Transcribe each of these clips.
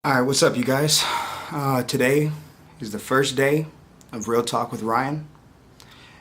Alright, what's up you guys? Today is the first day of Real Talk with Ryan.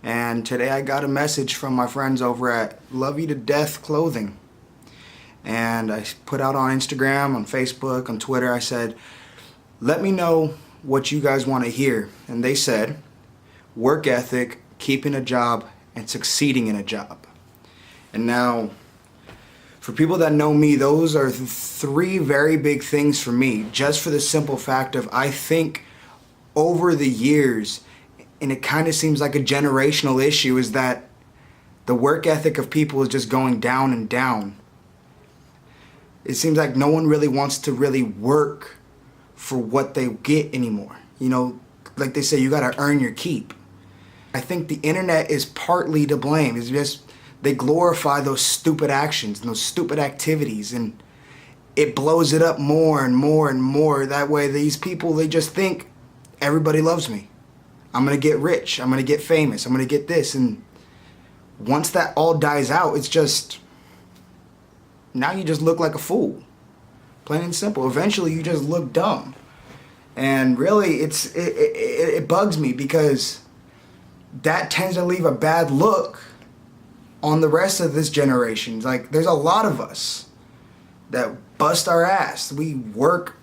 And today I got a message from my friends over at Love You to Death Clothing. And I put out on Instagram, on Facebook, on Twitter, I said, let me know what you guys want to hear. And they said, work ethic, keeping a job, and succeeding in a job. And now, for people that know me, those are three very big things for me, just for the simple fact of I think over the years, and it kind of seems like a generational issue, is that the work ethic of people is just going down and down. It seems like no one really wants to really work for what they get anymore. You know, like they say, you gotta earn your keep. I think the internet is partly to blame. It's just they glorify those stupid actions and those stupid activities, and it blows it up more and more and more. That way these people, they just think everybody loves me. I'm gonna get rich, I'm gonna get famous, I'm gonna get this. And once that all dies out, it's just, now you just look like a fool. Plain and simple. Eventually you just look dumb. And really it bugs me, because that tends to leave a bad look on the rest of this generation. Like, there's a lot of us that bust our ass. We work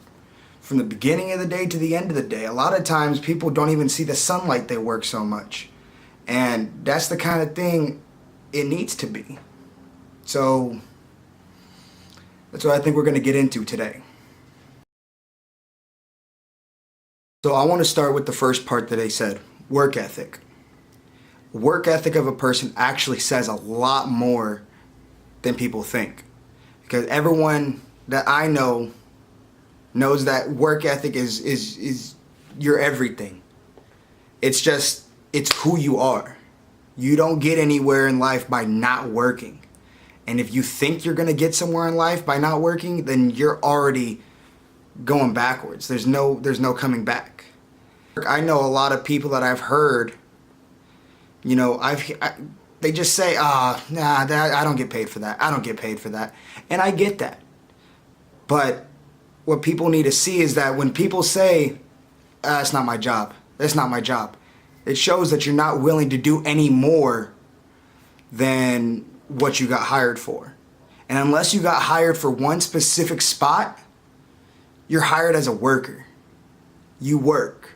from the beginning of the day to the end of the day. A lot of times people don't even see the sunlight, they work so much. And that's the kind of thing it needs to be. So that's what I think we're going to get into today. So I want to start with the first part that they said, work ethic. Work ethic of a person actually says a lot more than people think. Because everyone that I know knows that work ethic is your everything. It's who you are. You don't get anywhere in life by not working. And if you think you're gonna get somewhere in life by not working, then you're already going backwards. There's no coming back. I know a lot of people that I've heard, you know, they just say, nah, I don't get paid for that. I don't get paid for that. And I get that. But what people need to see is that when people say, it's not my job, that's not my job, it shows that you're not willing to do any more than what you got hired for. And unless you got hired for one specific spot, you're hired as a worker. You work.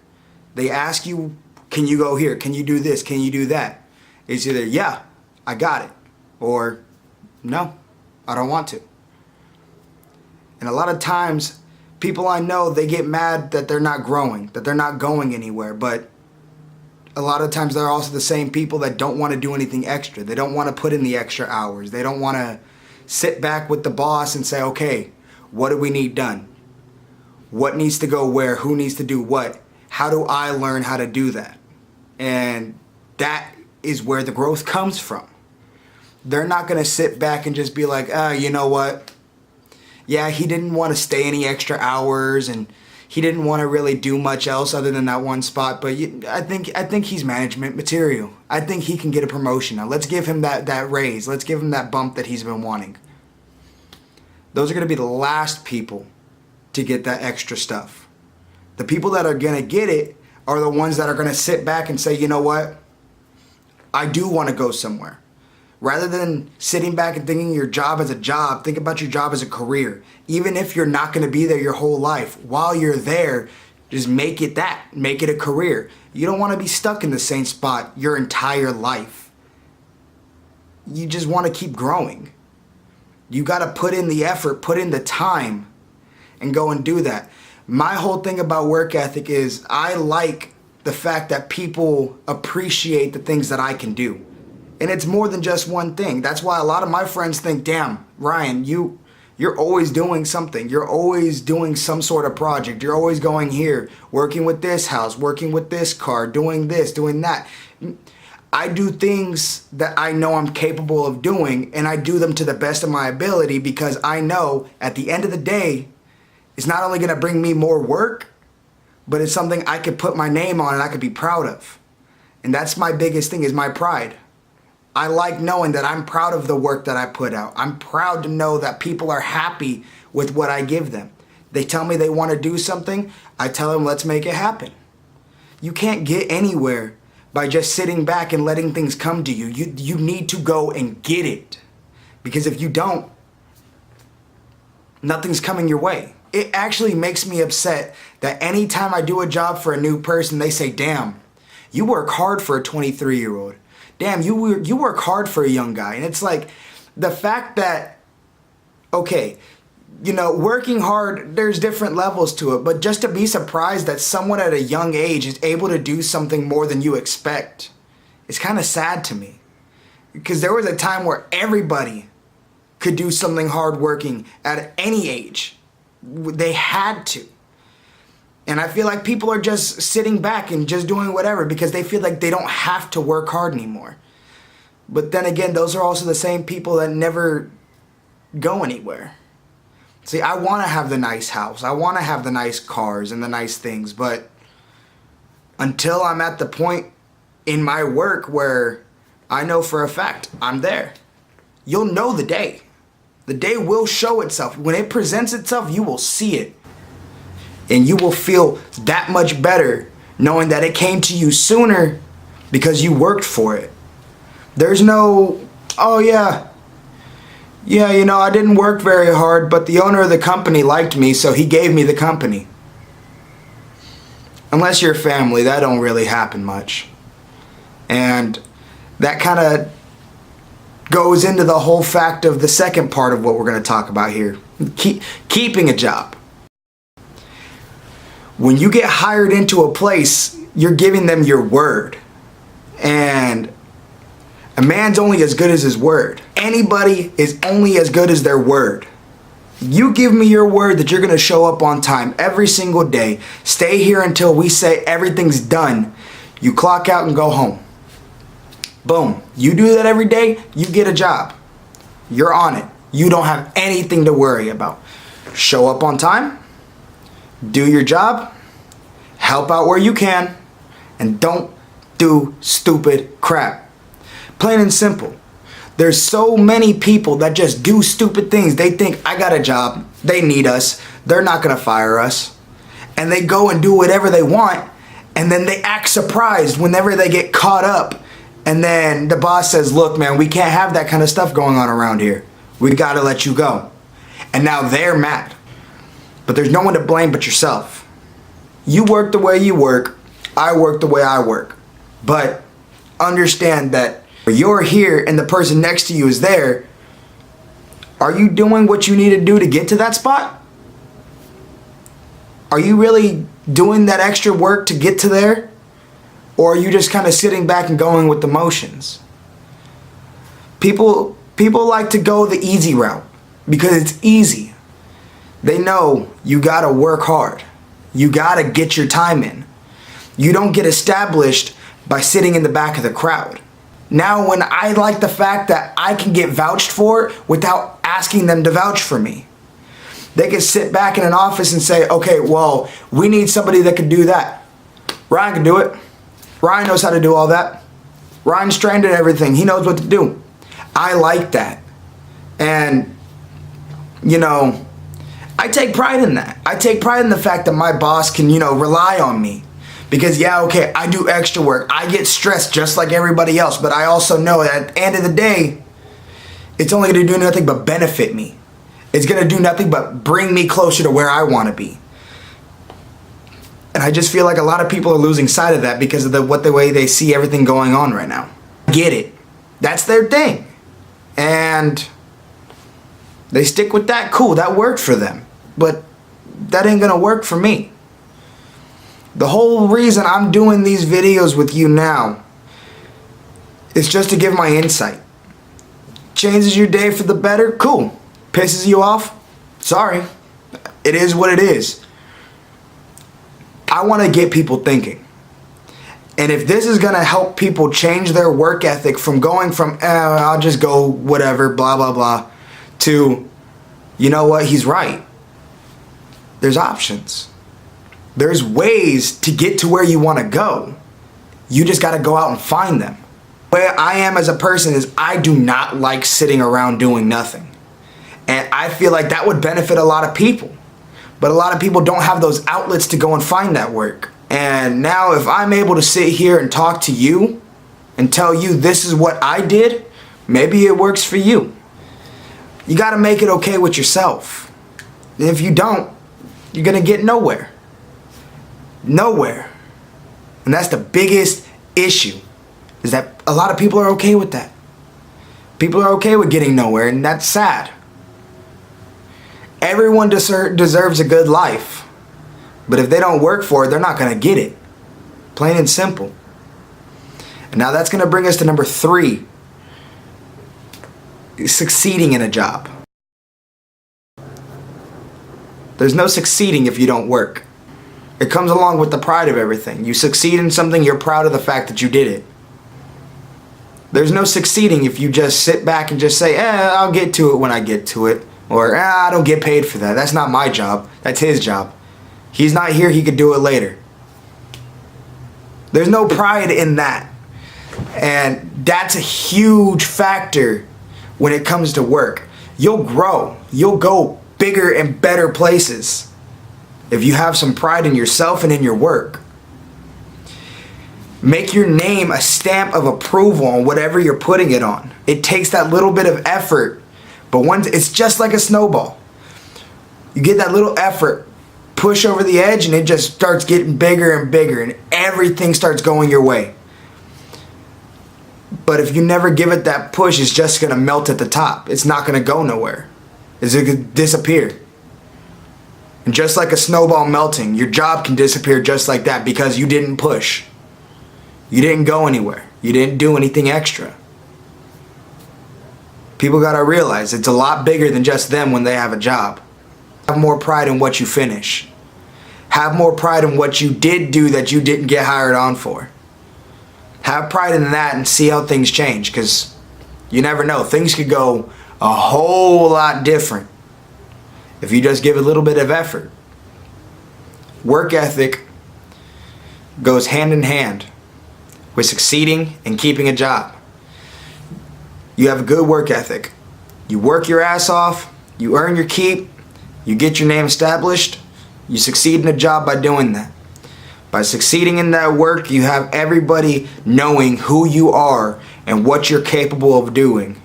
They ask you, can you go here? Can you do this? Can you do that? It's either, yeah, I got it, or no, I don't want to. And a lot of times, people I know, they get mad that they're not growing, that they're not going anywhere. But a lot of times they're also the same people that don't want to do anything extra. They don't want to put in the extra hours. They don't want to sit back with the boss and say, okay, what do we need done? What needs to go where? Who needs to do what? How do I learn how to do that? And that is where the growth comes from. They're not going to sit back and just be like, you know what? Yeah, he didn't want to stay any extra hours, and he didn't want to really do much else other than that one spot. But I think he's management material. I think he can get a promotion now. Let's give him that raise. Let's give him that bump that he's been wanting. Those are going to be the last people to get that extra stuff. The people that are going to get it are the ones that are going to sit back and say, you know what? I do want to go somewhere. Rather than sitting back and thinking your job as a job, think about your job as a career. Even if you're not going to be there your whole life, while you're there, just make it that. Make it a career. You don't want to be stuck in the same spot your entire life. You just want to keep growing. You got to put in the effort, put in the time, and go and do that. My whole thing about work ethic is I like the fact that people appreciate the things that I can do. And it's more than just one thing. That's why a lot of my friends think, damn, Ryan, you're always doing something. You're always doing some sort of project. You're always going here, working with this house, working with this car, doing this, doing that. I do things that I know I'm capable of doing, and I do them to the best of my ability, because I know at the end of the day, it's not only going to bring me more work, but it's something I could put my name on and I could be proud of. And that's my biggest thing, is my pride. I like knowing that I'm proud of the work that I put out. I'm proud to know that people are happy with what I give them. They tell me they want to do something. I tell them, let's make it happen. You can't get anywhere by just sitting back and letting things come to you. You need to go and get it. Because if you don't, nothing's coming your way. It actually makes me upset that anytime I do a job for a new person, they say, damn, you work hard for a 23-year-old. Damn, you work hard for a young guy. And it's like the fact that, okay, you know, working hard, there's different levels to it, but just to be surprised that someone at a young age is able to do something more than you expect, it's kind of sad to me. Because there was a time where everybody could do something hardworking at any age. They had to. And I feel like people are just sitting back and just doing whatever because they feel like they don't have to work hard anymore. But then again, those are also the same people that never go anywhere. See, I want to have the nice house. I want to have the nice cars and the nice things. But until I'm at the point in my work where I know for a fact I'm there, you'll know the day. The day will show itself. When it presents itself, you will see it. And you will feel that much better knowing that it came to you sooner because you worked for it. There's no, oh yeah, you know, I didn't work very hard, but the owner of the company liked me, so he gave me the company. Unless you're family, that don't really happen much. And that kind of goes into the whole fact of the second part of what we're going to talk about here. Keeping a job. When you get hired into a place, you're giving them your word. And a man's only as good as his word. Anybody is only as good as their word. You give me your word that you're going to show up on time every single day. Stay here until we say everything's done. You clock out and go home. Boom. You do that every day, you get a job. You're on it. You don't have anything to worry about. Show up on time. Do your job. Help out where you can. And don't do stupid crap. Plain and simple. There's so many people that just do stupid things. They think, I got a job. They need us. They're not going to fire us. And they go and do whatever they want. And then they act surprised whenever they get caught up. And then the boss says, look, man, we can't have that kind of stuff going on around here. We got to let you go. And now they're mad. But there's no one to blame but yourself. You work the way you work. I work the way I work. But understand that you're here and the person next to you is there. Are you doing what you need to do to get to that spot? Are you really doing that extra work to get to there? Or are you just kind of sitting back and going with the motions? People like to go the easy route because it's easy. They know you gotta work hard. You gotta get your time in. You don't get established by sitting in the back of the crowd. Now, when I like the fact that I can get vouched for without asking them to vouch for me. They can sit back in an office and say, okay, well, we need somebody that can do that. Ryan can do it. Ryan knows how to do all that. Ryan's trained in everything. He knows what to do. I like that. And, you know, I take pride in that. I take pride in the fact that my boss can, you know, rely on me. Because, yeah, okay, I do extra work. I get stressed just like everybody else. But I also know that at the end of the day, it's only going to do nothing but benefit me. It's going to do nothing but bring me closer to where I want to be. And I just feel like a lot of people are losing sight of that because of the way they see everything going on right now. Get it. That's their thing. And they stick with that. Cool, that worked for them. But that ain't going to work for me. The whole reason I'm doing these videos with you now is just to give my insight. Changes your day for the better? Cool. Pisses you off? Sorry. It is what it is. I want to get people thinking. And if this is going to help people change their work ethic from going from, I'll just go whatever, blah, blah, blah, to, you know what, he's right. There's options. There's ways to get to where you want to go. You just got to go out and find them. Where I am as a person is I do not like sitting around doing nothing. And I feel like that would benefit a lot of people. But a lot of people don't have those outlets to go and find that work. And now if I'm able to sit here and talk to you and tell you this is what I did, maybe it works for you. You got to make it okay with yourself. And if you don't, you're going to get nowhere. Nowhere. And that's the biggest issue, is that a lot of people are okay with that. People are okay with getting nowhere, and that's sad. Everyone deserves a good life. But if they don't work for it, they're not going to get it. Plain and simple. And now that's going to bring us to number 3. Succeeding in a job. There's no succeeding if you don't work. It comes along with the pride of everything. You succeed in something, you're proud of the fact that you did it. There's no succeeding if you just sit back and just say, I'll get to it when I get to it. Or, I don't get paid for that. That's not my job. That's his job. He's not here, he could do it later. There's no pride in that. And that's a huge factor when it comes to work. You'll grow. You'll go bigger and better places if you have some pride in yourself and in your work. Make your name a stamp of approval on whatever you're putting it on. It takes that little bit of effort, but once it's just like a snowball. You get that little effort, push over the edge, and it just starts getting bigger and bigger, and everything starts going your way. But if you never give it that push, it's just going to melt at the top. It's not going to go nowhere. It's going to disappear. And just like a snowball melting, your job can disappear just like that because you didn't push. You didn't go anywhere. You didn't do anything extra. People got to realize it's a lot bigger than just them when they have a job. Have more pride in what you finish. Have more pride in what you did do that you didn't get hired on for. Have pride in that and see how things change, because you never know. Things could go a whole lot different if you just give a little bit of effort. Work ethic goes hand in hand with succeeding and keeping a job. You have a good work ethic. You work your ass off, you earn your keep, you get your name established, you succeed in a job by doing that. By succeeding in that work, you have everybody knowing who you are and what you're capable of doing.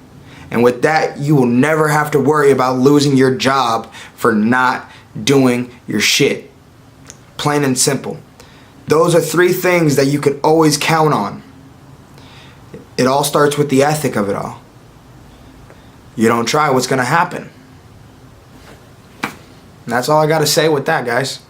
And with that, you will never have to worry about losing your job for not doing your shit. Plain and simple. Those are 3 things that you could always count on. It all starts with the ethic of it all. You don't try, what's going to happen? And that's all I got to say with that, guys.